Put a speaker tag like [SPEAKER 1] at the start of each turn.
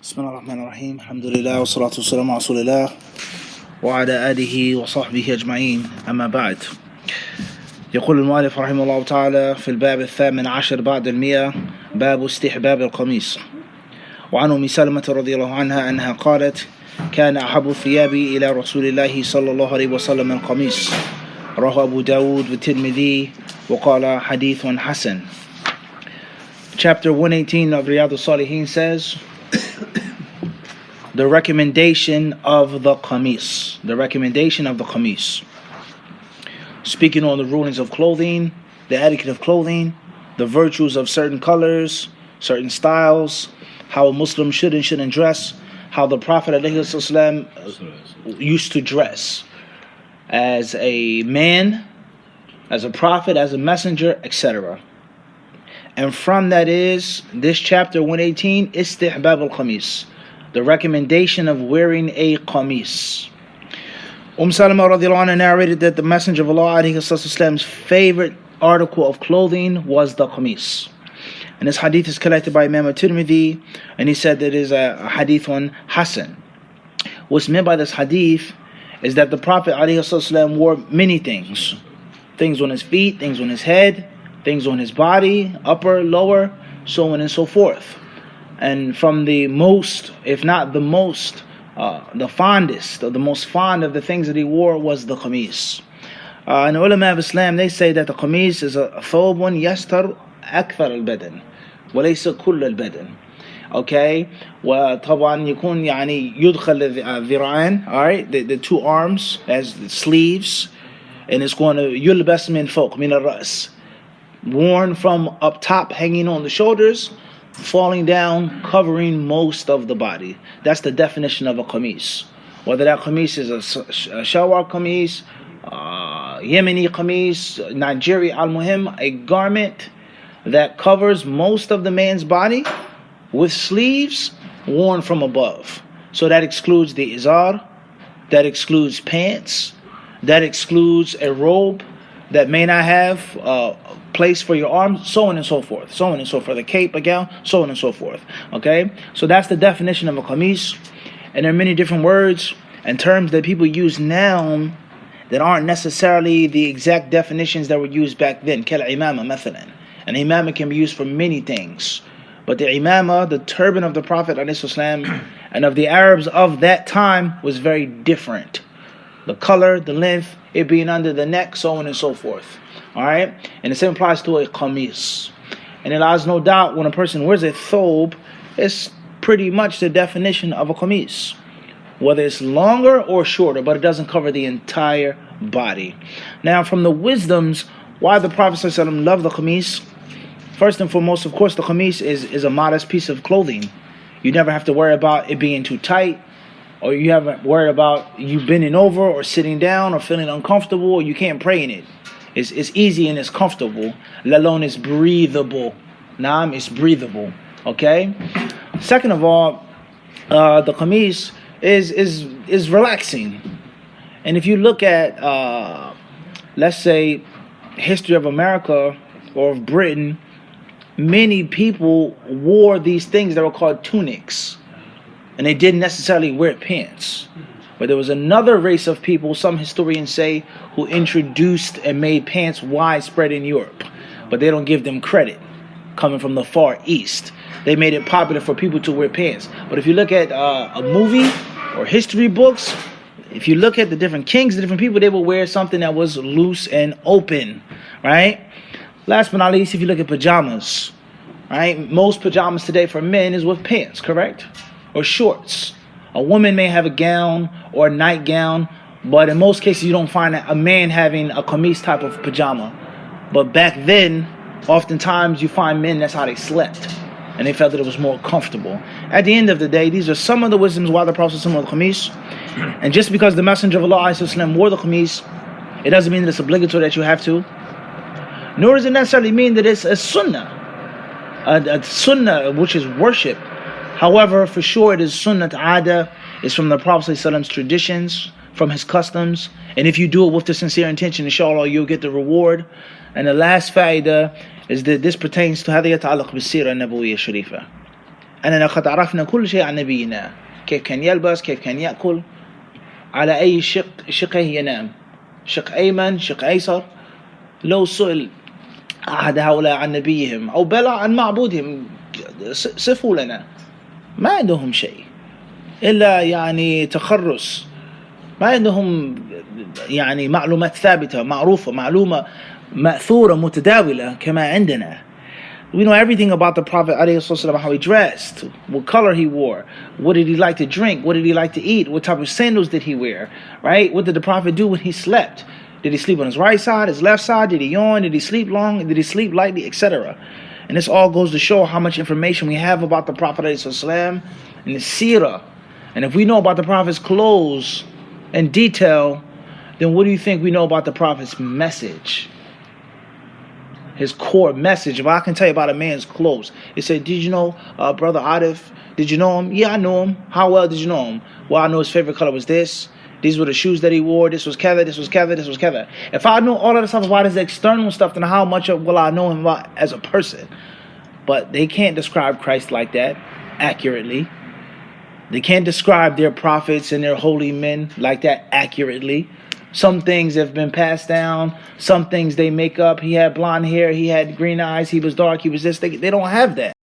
[SPEAKER 1] بسم الله الرحمن الرحيم الحمد لله والصلاة والسلام على رسول الله وعلى آله وصحبه أجمعين أما بعد. يقول المؤلف رحمه الله تعالى في الباب 18 بعد 100 باب استحباب القميص. وعن أم سلمة رضي الله عنها أنها قالت: كان أحب الثياب إلى رسول الله صلى الله عليه وسلم القميص. رواه أبو داود والترمذي وقال حديث حسن. Chapter 118 of Riyadh as-Saliheen says the recommendation of the qamis. The recommendation of the qamis. Speaking on the rulings of clothing, the etiquette of clothing, the virtues of certain colors, certain styles, how a Muslim should and shouldn't dress, how the Prophet ﷺ used to dress as a man, as a prophet, as a messenger, etc. And from that is this chapter 118, istihbab al-qamis, the recommendation of wearing a qamis. Salama radiallahu anha narrated that the Messenger of Allah ﷺ's favorite article of clothing was the qamis. And this hadith is collected by Imam al-Tirmidhi, and he said that it is a hadith on Hasan. What's meant by this hadith is that the Prophet ﷺ wore many things. Things on his feet, things on his head, things on his body, upper, lower, so on and so forth. And from the most, if not the most, the fondest, or the most fond of the things that he wore was the qamis. And the ulama of Islam, they say that the qamis is a thawbun yastar akthar al-badan walaysa kull al-badan. Okay, وطبعا يكون يعني يدخل الذراعين, all right, the two arms as the sleeves, and it's going to يلبس من فوق من الرأس, worn from up top, hanging on the shoulders, falling down, covering most of the body. That's the definition of a qamis. Whether that qamis is a shawar qamis, Yemeni qamis, Nigeria al-Muhim, a garment that covers most of the man's body with sleeves worn from above. So that excludes the izar, that excludes pants, that excludes a robe that may not have place for your arms, so on and so forth, so on and so forth, a cape, a gown, so on and so forth. Okay, so that's the definition of a qamis. And there are many different words and terms that people use now that aren't necessarily the exact definitions that were used back then. Kal imama mathalan. An imama can be used for many things, but the imama, the turban of the Prophet ﷺ and of the Arabs of that time, was very different. The color, the length, it being under the neck, so on and so forth. Alright? And the same applies to a qamis. And it lies no doubt when a person wears a thobe, it's pretty much the definition of a qamis. Whether it's longer or shorter, but it doesn't cover the entire body. Now, from the wisdoms why the Prophet ﷺ loved the qamis, first and foremost, of course, the qamis is a modest piece of clothing. You never have to worry about it being too tight, or you haven't worried about you bending over or sitting down or feeling uncomfortable, or you can't pray in it. It's easy and it's comfortable, let alone it's breathable. Naam, it's breathable. Okay? Second of all, the qamis is relaxing. And if you look at, let's say, history of America or of Britain, many people wore these things that were called tunics. And they didn't necessarily wear pants. But there was another race of people, some historians say, who introduced and made pants widespread in Europe. But they don't give them credit, coming from the Far East. They made it popular for people to wear pants. But if you look at a movie or history books, if you look at the different kings, the different people, they would wear something that was loose and open, right? Last but not least, if you look at pajamas, right? Most pajamas today for men is with pants, correct? Or shorts. A woman may have a gown or a nightgown, but in most cases you don't find a man having a qamis type of pajama. But back then, oftentimes you find men, that's how they slept, and they felt that it was more comfortable. At the end of the day, these are some of the wisdoms why the Prophet wore the qamis. And just because the Messenger of Allah ﷺ wore the qamis, it doesn't mean that it's obligatory that you have to. Nor does it necessarily mean that it's a sunnah. A sunnah, which is worship. However, for sure it is sunnah ta'ada, it's from the Prophet ﷺ's traditions, from his customs. And if you do it with the sincere intention, inshallah, you'll get the reward. And the last fa'idah is that this pertains to هذا يتعلق بالسيرة النبوية الشريفة. أننا قد عرفنا كل شيء عن نبينا، كيف كان يلبس، كيف كان يأكل، على أي شقه ينام، شق أيمن، شق أيسر. لو سئل أحد هؤلاء عن نبيهم أو بل عن معبودهم صفوا لنا، ما عندهم شيء إلا يعني تخرص، ما عندهم يعني معلومات ثابتة معروفة، معلومة مأثورة متداولة كما عندنا. We know everything about the Prophet ﷺ, how he dressed, what color he wore, what did he like to drink, what did he like to eat, what type of sandals did he wear, right? What did the Prophet do when he slept? Did he sleep on his right side, his left side? Did he yawn? Did he sleep long? Did he sleep lightly, etc.? And this all goes to show how much information we have about the Prophet ﷺ and his seerah. And if we know about the Prophet's clothes in detail, then what do you think we know about the Prophet's message? His core message. If I can tell you about a man's clothes, it said, did you know Brother Atif? Did you know him? Yeah, I know him. How well did you know him? Well, I know his favorite color was this. These were the shoes that he wore. This was Kevin. This was Kevin. This was Kevin. If I know all of the stuff about his external stuff, then how much will I know him about as a person? But they can't describe Christ like that accurately. They can't describe their prophets and their holy men like that accurately. Some things have been passed down. Some things they make up. He had blonde hair. He had green eyes. He was dark. He was this. They don't have that.